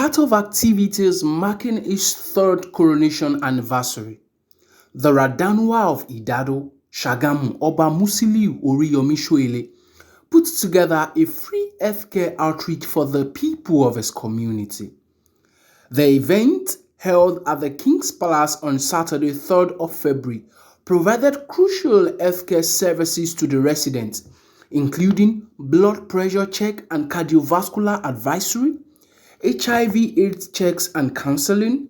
part of activities marking its third coronation anniversary, the Radanuwa of Idado, Sagamu, Oba Musiliu Oriyomi Soile put together a free healthcare outreach for the people of his community. The event, held at the King's Palace on Saturday, 3rd of February, provided crucial healthcare services to the residents, including blood pressure check and cardiovascular advisory, HIV/AIDS checks and counseling,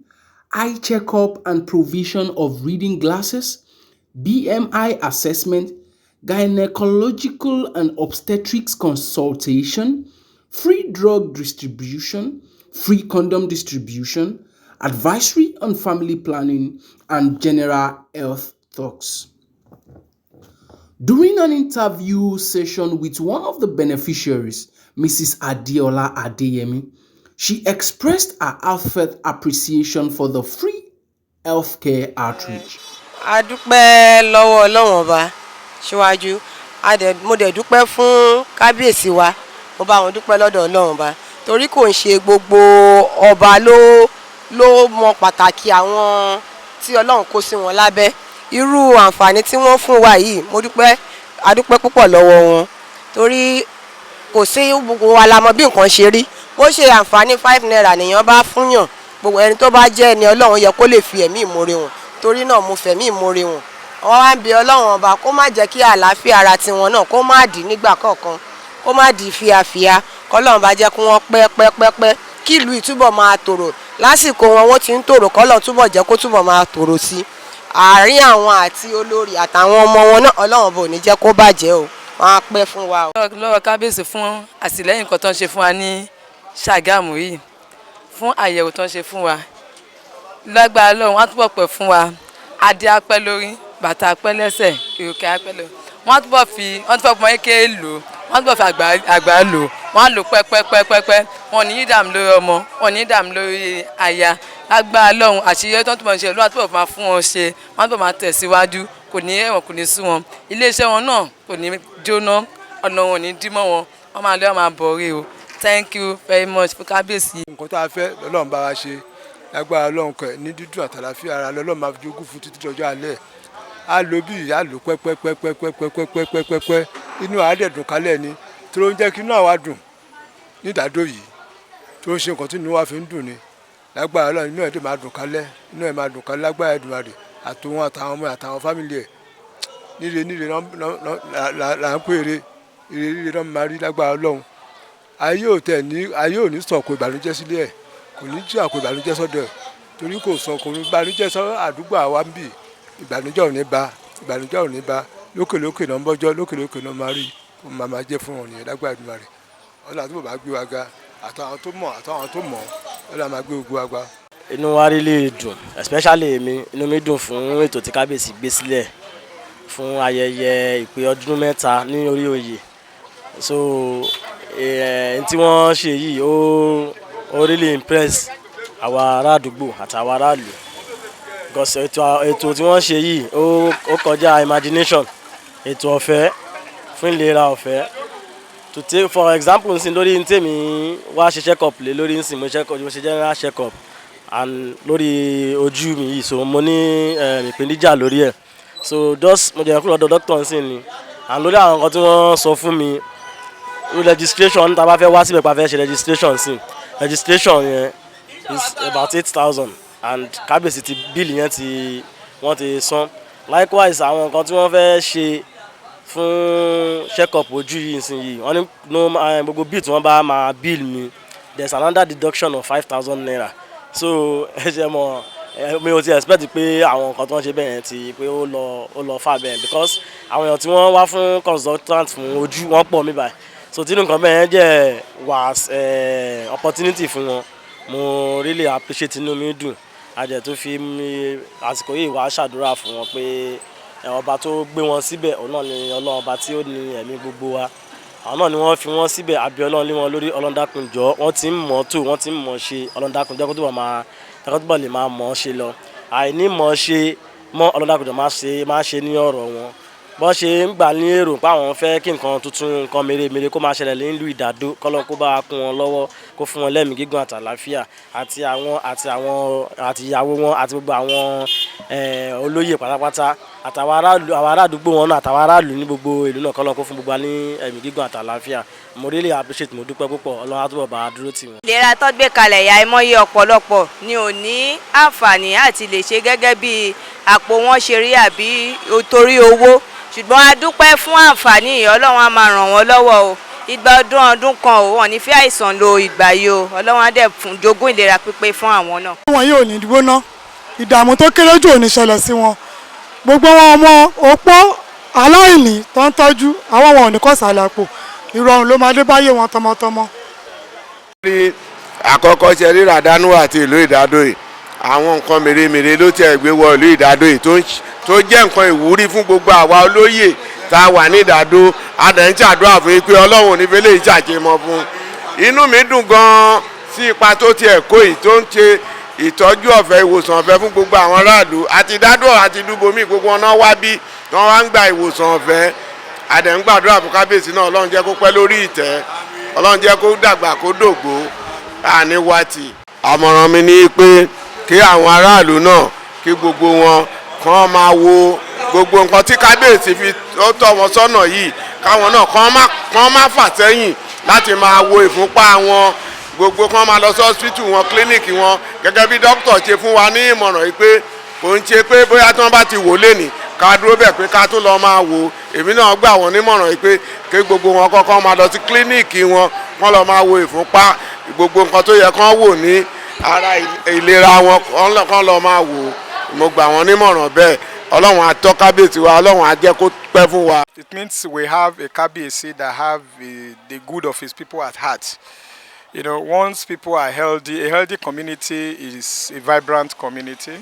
eye checkup and provision of reading glasses, BMI assessment, gynecological and obstetrics consultation, free drug distribution, free condom distribution, advisory on family planning, and general health talks. During an interview session with one of the beneficiaries, Mrs. Adeola Adeyemi, she expressed her heartfelt appreciation for the free healthcare outreach. A dúpẹ́ lọ́wọ́ Ọlọ́run Ọba síwájú, mo dẹ̀ dúpẹ́ fún kábíyèsí wa, mo bá wọn dúpẹ́ lọ́dọ̀ Ọlọ́run Ọba torí kò ń ṣe gbogbo ọba ló mọ pàtàkì àwọn tí Ọlọ́run kó sí wọn lábẹ́. Irú àǹfààní tí wọ́n fún wa yìí, a dúpẹ́ púpọ̀ lọ́wọ́ wọn torí kò sí gbogbo wa la mọ̀ bí nǹkan ṣe rí. Bó ṣe àǹfààní 5 naira nìyẹn bá fúnyàn, gbogbo ẹni tó bá jẹ́ ẹni Ọlọ́run yẹ kó lè fi ẹ̀mí ìmoore wọn. Torí náà mo fẹ̀mí ìmoore wọn. Wọ́n wá ń bi Ọlọ́run Ọba kó má jẹ́ kí àlàáfíà ara tiwọn náà kó má dì nígbà kọ̀ọ̀kan, kó má di fíafíà, k'Ọlọ́run bá jẹ́ kí wọ́n pẹ́ kí ìlú ìtúbọ̀ máa tòrò. Lásìkò wọ́n ti ń tòrò, k'Ọlọ́run túbọ̀ jẹ́ kó túbọ̀ máa tòrò sí. Àárín àwọn àti olórí àtàwọn ọmọ wọn náà Ọlọ́run bò ní jẹ́ kó bàjẹ́ o. Wọ́n á pẹ́ fún wa o. Lọ́wọ́ kábíyèsí fún àtìlẹ́yìn kan tó ń ṣe fún wa ní Ṣàgámù yìí, fún àyẹ̀wò tó ń ṣe fún wa. Lágbára Ọlọ́run, wọ́n á túbọ̀ pẹ́ fún wa. Adé apẹ́ lórí, bàtà apẹ́ lẹ́sẹ̀, ìrùkẹ̀ apẹ́ lọ. Wọ́n túbọ̀ fi ọmọ eke lò, wọ́n túbọ̀ fi àgbà lò, wọ́n á lò pẹ́pẹ́pẹ́pẹ́. Wọ́n ní ìdààmú lórí ọmọ, wọ́n ní ìdààmú lórí aya. Lágbára Ọlọ́run, àṣeyọrí tó ń túbọ̀ ṣe Olúwa túbọ̀ máa fún wọn ṣe, wọ́n túbọ̀ máa tẹ̀síwájú, kò ní ẹ̀wọ̀n, kò ní sú wọn. Ilé-iṣẹ́ wọn náà kò ní jóná, ọ̀nà wọn ò ní dí mọ́ wọn, wọ́n máa lé wọn máa bọ̀rí o. Thank you very much fún kábíyèsí. Nǹkan tó a fẹ́ Ọlọ́run bá wa ṣe, lágbára Ọlọ́run kẹ̀ ní dídùn àtàlàfíà ara lọ́lọ́run máa fi jogún fún títí ọjọ́ alẹ́. A lò bí a lò pẹ́pẹ́pẹ́pẹ́pẹ́pẹ́pẹ́pẹ́, inú àádẹ́dùn kálẹ̀ ni tó ń jẹ́ kí inú àwa dùn ní Ìdádó yìí, tó ń ṣe nǹkan tí inú wa fi ń dùn ni. Lágbára Ọlọ́run inú ẹ̀ dẹ̀ máa dùn kálẹ̀, inú ẹ̀ máa dùn kálẹ̀ lágbára Èdùmàrè àtòun àtàwọn ọmọ àtàwọn fámìlì ẹ̀. Níre là ń pè ire náà máa rí lágbára Ọlọ́run. Ayé ò ní sọ̀kò ìbànújẹ́ sílé ẹ̀, kò ní jí àpò ìbànújẹ́ sọ́dọ̀ ẹ̀ torí kò sọ̀kò ìbànújẹ́ sọ́ àdúgbò àwa ń bì. Ìbànújẹ́ ò ní bá lókèlókè náà ń bọ́jọ́, lókèlókè náà máa rí, kó máa jẹ́ fún wọn nìyẹn lágbára Èdùmàrè. Ọlọ́run àti bàbá gbé wa ga àtàwọn tó mọ̀ Ọlọ́run máa gbé gbogbo wa ga. Inú wa rí lè dùn, especially èmi, inú mi dùn fún ètò tí kábíyèsí gbé sílẹ̀ fún ayẹyẹ ìpè ọdún 3 ní orí oyè. So tí wọ́n ṣe yìí ó really impress àwa ará àdúgbò àtàwọn aráàlú, because ètò tí wọ́n ṣe yìí ó kọjá imagination. Ètò ọ̀fẹ́ fún ìlera ọ̀fẹ́, to take for example nsìn lórí ntèmi wá ṣe check up lé lórí nsìn mo ṣe general check up and lórí ojú mi yìí, so mo ní ìpèníjà lórí ẹ̀, so mo jẹ́ kúrò lọ́dọ̀ doctor nsìn ni, and lórí àwọn nǹkan tí wọ́n sọ fún mi registration tá a bá fẹ́ wá síbẹ̀ pa fẹ́ ṣe registration yẹn is about 8,000 and kábíyèsí ti bill yẹn wọ́n ti san. Likewise àwọn nǹkan tí wọ́n fẹ́ ṣe fún check up ojú yìí nsìn yìí, wọ́n ní gbogbo bill tí wọ́n bá máa bill mi, there's another deduction of 5,000 naira. So ẹ ṣe mọ̀ mi ò ti expect pé àwọn nǹkan tí wọ́n ṣe bẹ́ẹ̀ yẹn ti pé ó lọ fà bẹ́ẹ̀, because àwọn èèyàn tí wọ́n wá fún consultant fún ojú wọ́n pọ̀ mí báyìí. So tí nǹkan bẹ́ẹ̀ yẹn jẹ́ was opportunity fún wọn, mo really appreciate, inú mi dùn. Àjẹ́ tó fi mi àsìkò yìí wá ṣàdúrà fún wọn pé ọba tó gbé wọn síbẹ̀ òun náà ni Ọlọ́run ọba tí ó ní ẹ̀mí gbogbo wa, àwọn náà ni wọ́n fi wọ́n síbẹ̀, àbí Ọlọ́run lé wọn lórí. Ọlọ́run dákun jọ̀ọ́, wọ́n ti ń mọ̀ tó, wọ́n ti ń mọ̀ ṣe, Ọlọ́run dákun jẹ́ kó túbọ̀ lè máa mọ̀ ṣe lọ. Àìní mọ̀ ṣe mọ́, Ọlọ́run dákun jọ̀ọ́ máa ṣe ní ọ̀rọ̀ wọn. Bọ́n ṣe ń gbà ní èrò pé àwọn fẹ́ kí nǹkan tuntun, nǹkan mèremère kó máa ṣẹlẹ̀ nílùú Ìdádó, k'Ọlọ́run kó bá wa kún wọn lọ́wọ́, kó fún wọn lẹ́mìí gígùn àtàlàáfíà àti ìyàwó wọn àti gbogbo àwọn olóyè pátápátá àtàwọn aráàdúgbò wọn náà àtàwọn aráàlú ní gbogbo ìlú náà kọ́lọ́n kó fún gbogbo wa ní ẹ̀mí gígùn àtàlàáfíà. Mo really appreciate, mo dúpẹ́ púpọ̀, Ọlọ́run á túbọ̀ bá a dúró tì wọ́n. Ìlera tó gbé kalẹ̀ ìyá ìmọ̀ye ọ̀pọ̀lọpọ̀ ni ò ní àǹfààní àti lè ṣe gẹ́gẹ́ bí àpò wọn ṣe rí àbí torí owó, ṣùgbọ́n a dúpẹ́ fún àǹfààní Ọlọ́run á máa ràn wọ́n lọ́wọ́ o. Ìgbà ọdún kan ò wọ́n ní fi àìsàn lo ìgbà yìí o, Ọlọ́run á dẹ̀ fún jogún ìlera pípé fún àwọn náà. Wọn yóò ní gbóná, ìdààmú tó kéré jù ò ní ṣẹlẹ̀ sí wọn. Gbogbo wọn ọmọ opó aláìní tó ń tọ́jú àwọn wọn ò ní kọ́ sàlẹ̀ àpò, ìrọ̀rùn ló máa dé báyé wọn tọmọtọmọ. Àkọ́kọ́ ṣe rí Radanuwa àti ìlú Idado yìí, àwọn nǹkan mèremère ló tiẹ̀ gbé wọ ìlú Idado yìí tó jẹ́ nǹkan ìwúrí fún gbogbo àwa olóyè tá a wà ní Idado. Adẹ̀ ń ṣàdúrà fún yín pé Ọlọ́run ò ní fẹ́ lè ṣàṣemọ fún. Inú mi dùn gan-an sí ipa tó tiẹ̀ kó yìí tó ń ṣe ìtọ́jú ọ̀fẹ́ ìwòsàn ọ̀fẹ́ fún gbogbo àwọn aráàlú àti Idado àti Dúbòmí gbogbo wọn náà wá bí wọ́n wá ń gba ìwòsàn ọ̀fẹ́. Adẹ̀ ń gbàdúrà fún kábíyèsí náà, Ọlọ́run jẹ́ kó pẹ́ lórí ìtẹ́, Ọlọ́run jẹ́ kó dàgbà kó dògbó àní wátì. Àmọ̀ràn mi ni pé kí àwọn aráàlú náà kí gbogbo wọn kàn máa wo gbogbo nǹkan tí kábíyèsí fi tọ́ wọn sọ́nà yìí, káwọn náà kàn má fà sẹ́yìn láti máa wo ìfúnpá wọn, gbogbo kàn máa lọ sí hospital wọn, kílíníìkì wọn, gẹ́gẹ́ bí dókítà ṣe fún wa ní ìmọ̀ràn yìí pé kò ń ṣe pé bóyá tí wọ́n bá ti wò lénìí ká dúró bẹ̀ pé ká tún lọ máa wò. Èmi náà gbà wọ́n nímọ̀ràn yìí pé kí gbogbo wọn kọ́kọ́ máa lọ sí kílíníìkì wọn, kán lọ máa wo ìfúnpá, gbogbo nǹkan tó yẹ kán wò ní ara ìlera wọn kán lọ máa wò. Mo gbà wọ́n nímọ̀ràn bẹ́ẹ̀. Ọlọ́run á tọ́ kábíyèsí wa, Ọlọ́run á jẹ́ kó pẹ́ fún wa. It means we have a kábíyèsí that have the good of his people at heart. You know, once people are healthy, a healthy community is a vibrant community.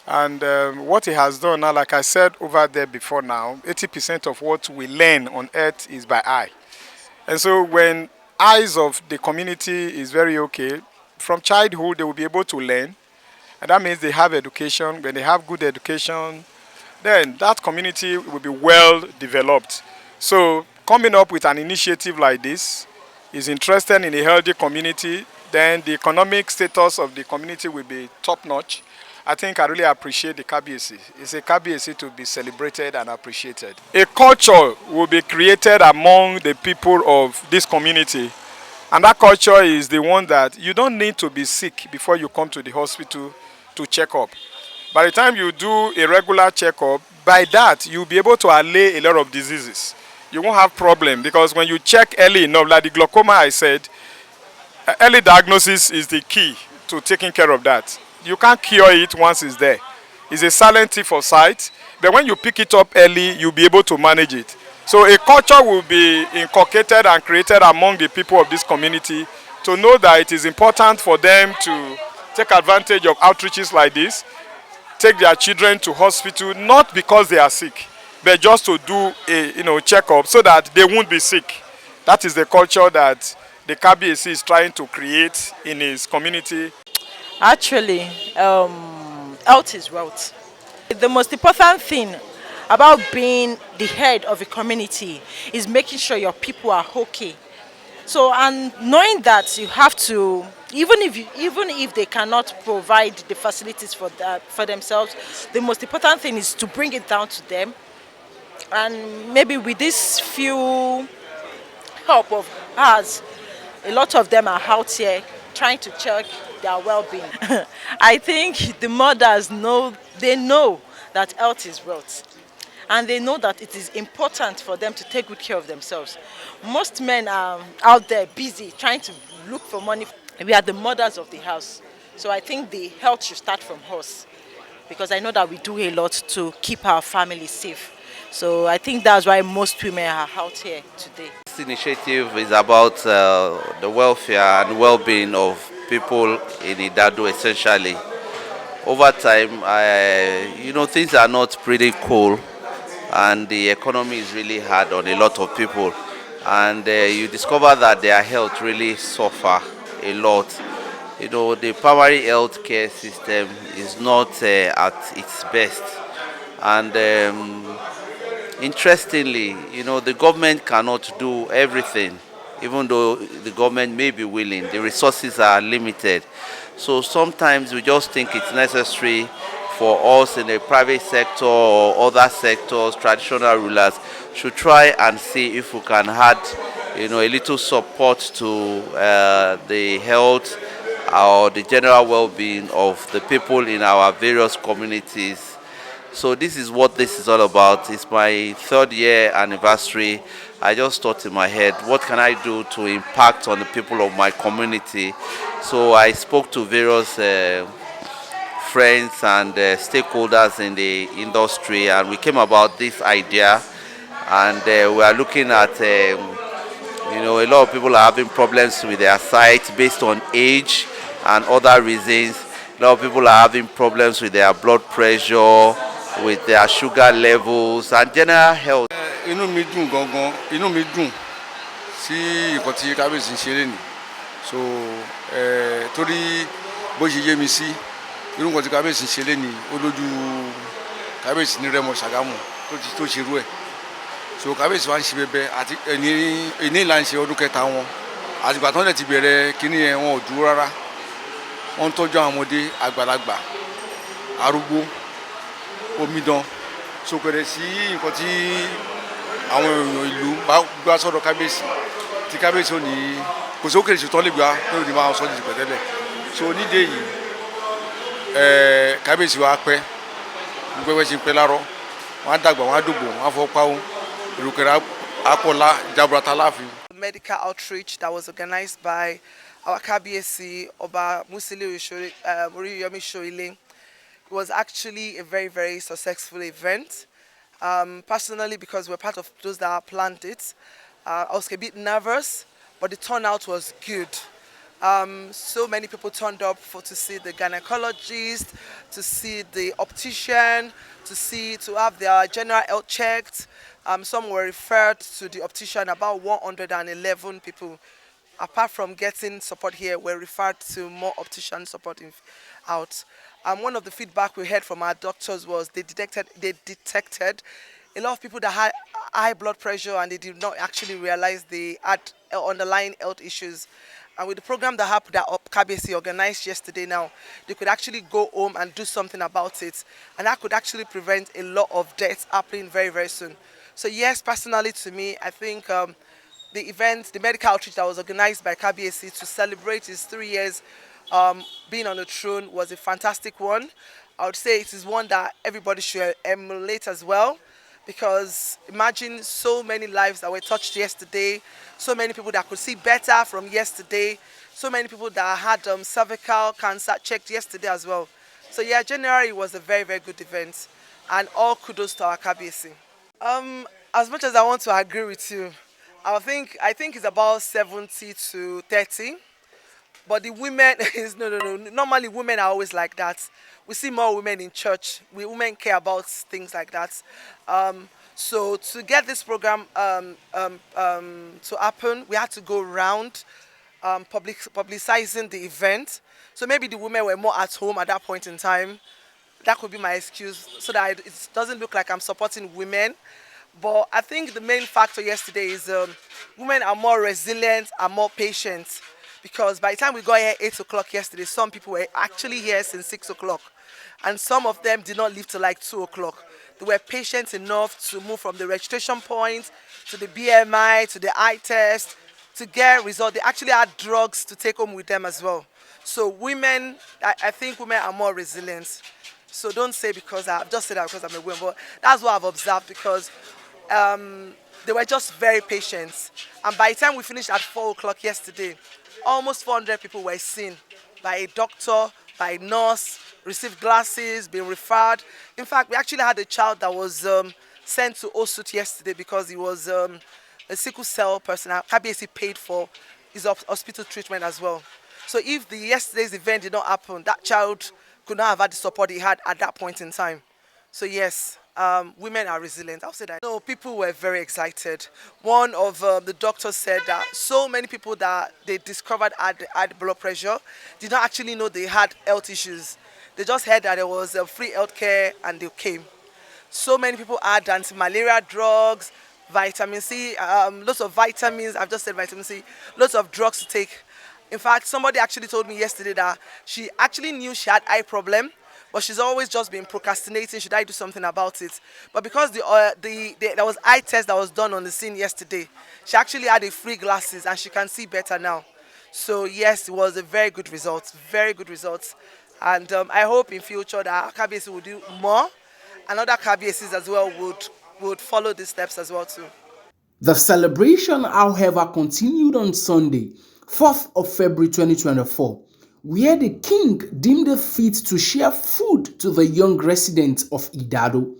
And what he has done now, like I said over there before now, 80% of what we learn on earth is by eye. And so when eyes of the community is very okay, from childhood they will be able to learn. And that means they have education. When they have good education, then that community will be well developed. So coming up with an initiative like this is interested in a healthy community, then the economic status of the community will be top-notch. I think I really appreciate the Kábíyèsí. It's a Kábíyèsí to be celebrated and appreciated. A culture will be created among the people of this community. And that culture is the one that you don't need to be sick before you come to the hospital to check up. By the time you do a regular checkup, by that you'll be able to allay a lot of diseases. You won't have problem because when you check early enough, like the glaucoma I said, early diagnosis is the key to taking care of that. You can't cure it once it's there. It's a silent thief of sight, but when you pick it up early, you'll be able to manage it. So a culture will be inculcated and created among the people of this community to know that it is important for them to take advantage of outreaches like this, take their children to hospital, not because they are sick, but just to do a checkup so that they won't be sick. That is the culture that the Kábíyèsí is trying to create in his community. Actually, health is wealth. The most important thing about being the head of a community is making sure your people are okay. So, and knowing that you have to, even if they cannot provide the facilities for themselves, the most important thing is to bring it down to them. And maybe with this few help of ours, a lot of them are out here trying to check their well-being. I think the mothers know that health is wealth. And they know that it is important for them to take good care of themselves. Most men are out there busy trying to look for money. We are the mothers of the house. So I think the health should start from us. Because I know that we do a lot to keep our family safe. So I think that's why most women are out here today. This initiative is about the welfare and well-being of people in Idado essentially. Over time, things are not pretty cool. And the economy is really hard on a lot of people, and you discover that their health really suffer a lot. The primary health care system is not at its best, and interestingly, the government cannot do everything even though the government may be willing, the resources are limited. So sometimes we just think it's necessary for us in the private sector or other sectors, traditional rulers, should try and see if we can add, a little support to the health or the general well-being of the people in our various communities. So this is what this is all about. It's my 3rd year anniversary. I just thought in my head, what can I do to impact on the people of my community? So I spoke to various friends and stakeholders in the industry, and we came about this idea. And we are looking at, a lot of people are having problems with their sight based on age and other reasons. A lot of people are having problems with their blood pressure, with their sugar levels, and general health. Inú mi dùn gangan, inú mi dùn sí nǹkan tí kábíyèsí ń ṣe lénìí. So torí bó ṣe yé mi sí irú nǹkan tí kábíyèsí ń ṣe lénìí ó lójú kábíyèsí ní Remo Sagamu tó ṣe irú ẹ̀. So kábíyèsí wa ń ṣe bẹbẹ àti ẹni là ń ṣe ọdún kẹta wọn àtìgbà tó ń lẹ̀ ti bẹ̀rẹ̀ kíní ẹ̀ wọn ò dúró rárá. Wọ́n ń tọ́jú àwọn ọmọdé, àgbàlagbà, arúgbó, omidan. So kẹ̀dẹ̀ sí nǹkan tí àwọn èèyàn ìlú bá gbá sọ́dọ̀ kábíyèsí tí kábíyèsí ò ní kò sí òkèlè ṣètò lè gbà pé òní máa sọ jù pẹ̀tẹ́lẹ̀. So onídé yìí kábíyèsí wa pẹ́ gbẹ́gbẹ́ ṣe ń pẹ́ lárọ́ wọ́n á dàgbà wọ́n á dògbò wọ́n á fọ́ páwó èròkèrè àpọ̀lá jaburata láàfin. Medical outreach that was organized by our Kabiyesi Oba Musiliu Oriyomi Soile. It was actually a very, very successful event. Personally, because we're part of those that planned it, I was a bit nervous, but the turnout was good. So many people turned up to see the gynecologist, to see the optician, to have their general health checked. Some were referred to the optician, about 111 people. Apart from getting support here, were referred to more optician support out. One of the feedback we heard from our doctors was they detected a lot of people that had high blood pressure and they did not actually realize they had underlying health issues. And with the program that Kabiyesi organized yesterday now, they could actually go home and do something about it. And that could actually prevent a lot of deaths happening very, very soon. So yes, personally to me, I think the event, the medical outreach that was organized by Kabiyesi to celebrate his 3 years being on the throne was a fantastic one. I would say it is one that everybody should emulate as well, because imagine so many lives that were touched yesterday, so many people that could see better from yesterday, so many people that had cervical cancer checked yesterday as well. So yeah, generally it was a very, very good event, and all kudos to our Kabiyesi. As much as I want to agree with you, I think it's about 70 to 30. But the women is no. Normally women are always like that. We see more women in church. Women care about things like that. So to get this program to happen, we had to go around publicizing the event. So maybe the women were more at home at that point in time. That could be my excuse, so that it doesn't look like I'm supporting women. But I think the main factor yesterday is women are more resilient and more patient. Because by the time we got here 8 o'clock yesterday, some people were actually here since 6 o'clock. And some of them did not leave till like 2 o'clock. They were patient enough to move from the registration point to the BMI, to the eye test, to get results. They actually had drugs to take home with them as well. So women, I think women are more resilient. So don't say because I've just said that because I'm a woman, but that's what I've observed, because they were just very patient. And by the time we finished at 4 o'clock yesterday, almost 400 people were seen by a doctor, by a nurse, received glasses, been referred. In fact, we actually had a child that was sent to Osut yesterday because he was a sickle cell person. Kabiyesi paid for his hospital treatment as well. So if yesterday's event did not happen, that child could not have had the support he had at that point in time. So yes, women are resilient. I'll say that. No, people were very excited. One of the doctors said that so many people that they discovered had blood pressure did not actually know they had health issues. They just heard that there was free health care and they came. So many people had anti-malaria drugs, vitamin C, lots of vitamins. I've just said vitamin C, lots of drugs to take. In fact, somebody actually told me yesterday that she actually knew she had eye problem, but she's always just been procrastinating. Should I do something about it? But because there was eye test that was done on the scene yesterday, she actually had a free glasses and she can see better now. So yes, it was a very good result, very good results. And I hope in future that KBC will do more, and other KBCs as well would follow these steps as well too. The celebration, however, continued on Sunday, 4th of February 2024, where the king deemed it fit to share food to the young residents of Idado.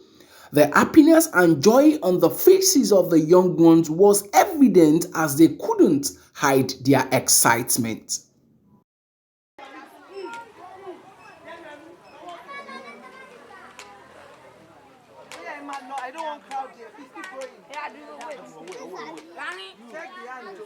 The happiness and joy on the faces of the young ones was evident as they couldn't hide their excitement. I don't want crowd here. Please keep going. Take the hand.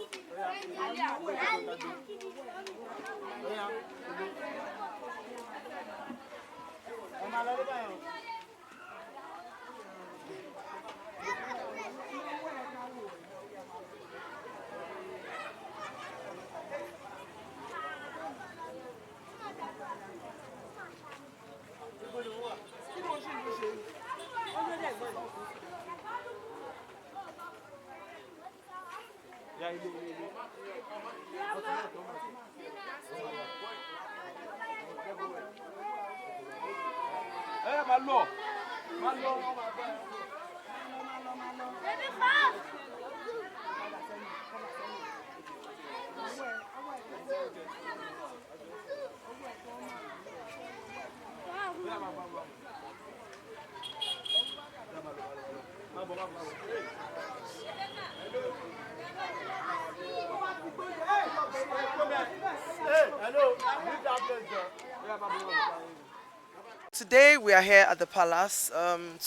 Today we are here at the palace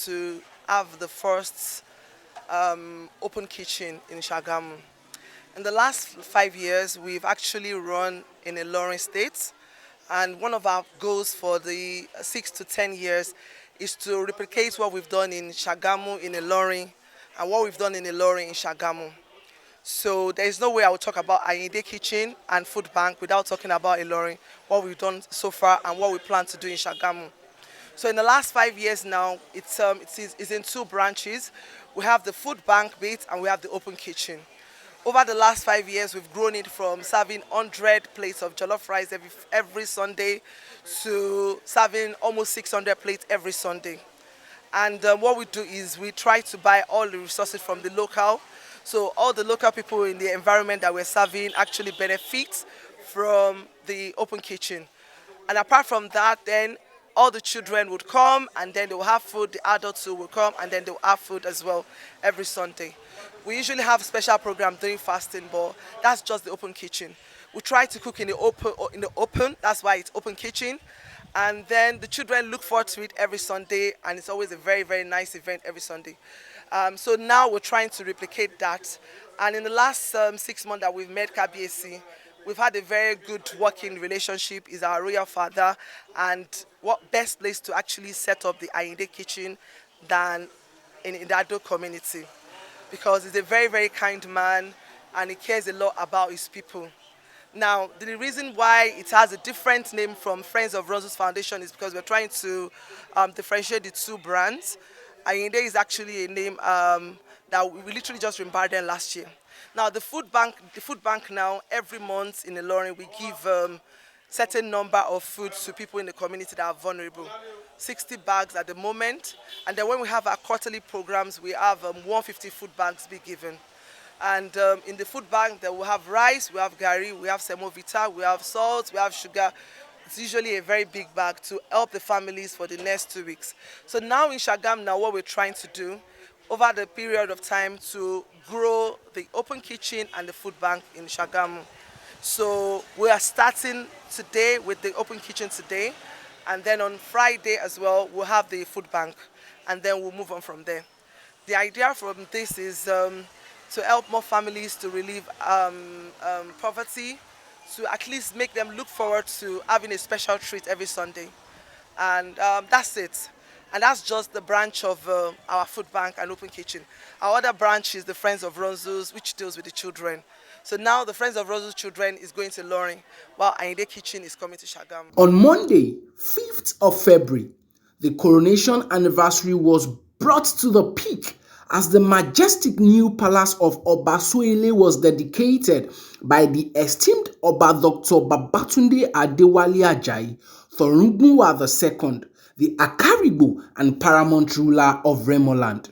to have the first open kitchen in Sagamu. In the last 5 years, we've actually run in a Ilorin state, and one of our goals for the 6 to 10 years is to replicate what we've done in Sagamu in Ilorin and what we've done in Ilorin in Sagamu. So there is no way I will talk about Ayinde Kitchen and Food Bank without talking about Ilorin, what we've done so far and what we plan to do in Sagamu. So in the last 5 years now, it's in 2 branches. We have the Food Bank bit and we have the Open Kitchen. Over the last 5 years, we've grown it from serving 100 plates of jollof rice every Sunday to serving almost 600 plates every Sunday. And what we do is we try to buy all the resources from the local. So all the local people in the environment that we're serving actually benefit from the Open Kitchen. And apart from that, then all the children would come and then they will have food. The adults too will come and then they will have food as well every Sunday. We usually have special program during fasting, but that's just the Open Kitchen. We try to cook in the open. That's why it's Open Kitchen. And then the children look forward to it every Sunday, and it's always a very, very nice event every Sunday. So now we're trying to replicate that. And in the last 6 months that we've met KBAC, we've had a very good working relationship. He's our royal father, and what best place to actually set up the Ayinde Kitchen than in Idado community, because he's a very, very kind man and he cares a lot about his people. Now, the reason why it has a different name from Friends of Roses Foundation is because we're trying to differentiate the 2 brands. Ayinde is actually a name that we literally just rebranded last year. Now, the food bank now, every month in Ilorin, we give certain number of food to people in the community that are vulnerable. 60 bags at the moment. And then when we have our quarterly programs, we have 150 food bags be given. And in the food bank, there we have rice, we have gari, we have semovita, we have salt, we have sugar. It's usually a very big bag to help the families for the next 2 weeks. So now in Sagamu, now what we're trying to do over the period of time to grow the Open Kitchen and the food bank in Sagamu. So we are starting today with the Open Kitchen today, and then on Friday as well, we'll have the food bank, and then we'll move on from there. The idea from this is to help more families to relieve poverty, to at least make them look forward to having a special treat every Sunday. And that's it. And that's just the branch of our food bank and open kitchen. Our other branch is the Friends of Ronzo's, which deals with the children. So now the Friends of Ronzo's children is going to Loring, while Ayinde Kitchen is coming to Sagamu. On Monday, 5th of February, the coronation anniversary was brought to the peak as the majestic new palace of Oba Soile was dedicated by the esteemed Oba Dr. Babatunde Adewale Ajayi, Torungbuwa II, the Akarigbo and Paramount ruler of Remoland.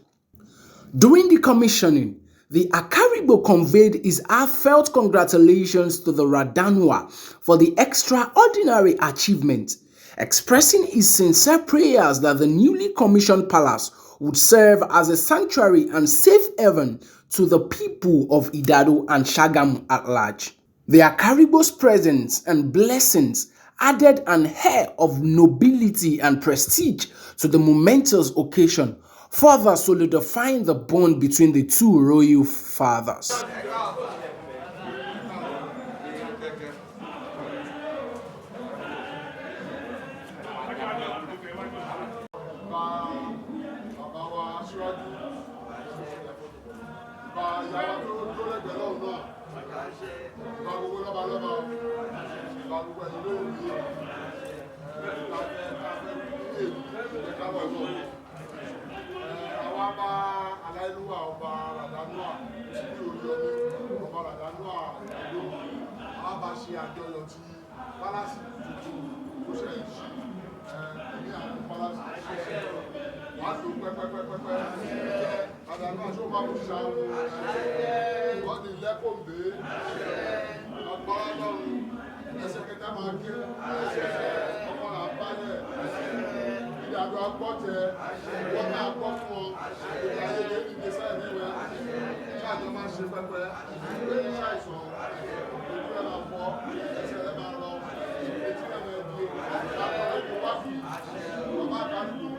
During the commissioning, the Akarigbo conveyed his heartfelt congratulations to the Radanuwa for the extraordinary achievement, expressing his sincere prayers that the newly commissioned palace would serve as a sanctuary and safe haven to the people of Idado and Sagamu at large. The Akarigbo's presence and blessings added an air of nobility and prestige to the momentous occasion, further solidifying the bond between the two royal fathers. Ọba Radanuwa Ọba Radanuwa Idado a bá ṣe àjọyọ̀ ti pálásì tuntun tó ṣe ń ṣí ní àwọn pálásì wà á lò pẹ́pẹ́pẹ́pẹ́ Radanuwa ṣó máa ń ṣàwọn wọ́n ti lẹ́kọ̀ọ́gbé ọgbọ́n lọ́rùn ẹsẹ̀ kẹta máa gé ọmọ rà bálẹ̀ Idado agbọ́tẹ wọ́n máa gbọ́ fún ọ ayẹyẹ ìdíje sáyẹn níwẹ̀ ṣáàjọ máa ṣe pẹpẹ ìwé ṣàìsàn ojú ẹ̀ máa fọ́ ẹsẹ̀ ẹ̀ máa lọ etí ẹ̀ máa di àpọ̀lọpọ̀ wá fi ọba àkàndùn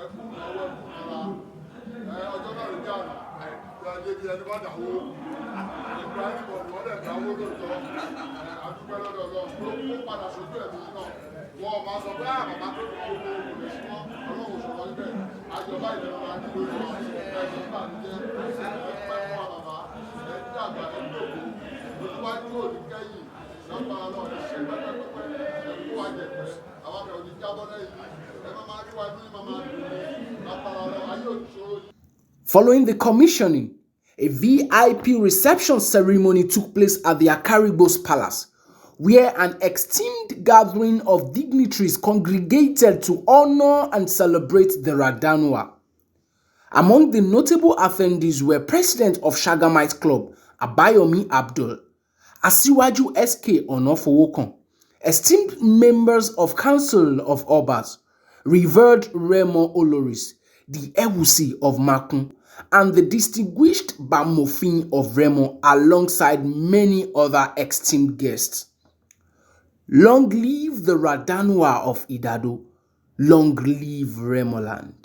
ẹkú ìnáwó ẹkú ìnára ọjọ́ náà rí dáàbò ìgbàlejò bí ẹni bá dàwó ìgbà ìbọn ni wọ́n dẹ̀ dáwó lóòótọ́ àdúgbò lọ́dọ̀ lọ tó kó padà sójú ẹ̀mí náà wọ́n máa sọ pé àbàbá tó kó owó kò lè ṣí wọ́n ọlọ́run ṣọ̀rọ̀ níbẹ̀ àjọba ìjọba máa ní lórí wọn ẹ̀sìn ìbànújẹ́ ẹ̀pẹ́ fún àbàbá ẹ̀dí àgbà ẹ̀dógún olúwájú òní kẹ́yìn lọ́pàá náà ṣe pẹ́pẹ́pẹ́pẹ́ ẹ̀kú àjẹpẹ́ àwọn akẹ́kọ̀ọ́ òní jábọ́ lẹ́yìn ẹ̀ máa rí wájú ní máa dùn ní lọ́pàá náà ayé òṣòro. Following the commissioning, a VIP reception ceremony took place at the Akarigbo's palace, where an esteemed gathering of dignitaries congregated to honor and celebrate the Radanuwa. Among the notable attendees were President of Shagamite Club, Abayomi Abdul, Asiwaju SK Onofowokon, esteemed members of Council of Obas, Revered Remo Oloris, the Ewusi of Makun, and the distinguished Bamofin of Remo, alongside many other esteemed guests. Long live the Radanuwa of Idado, long live Remoland.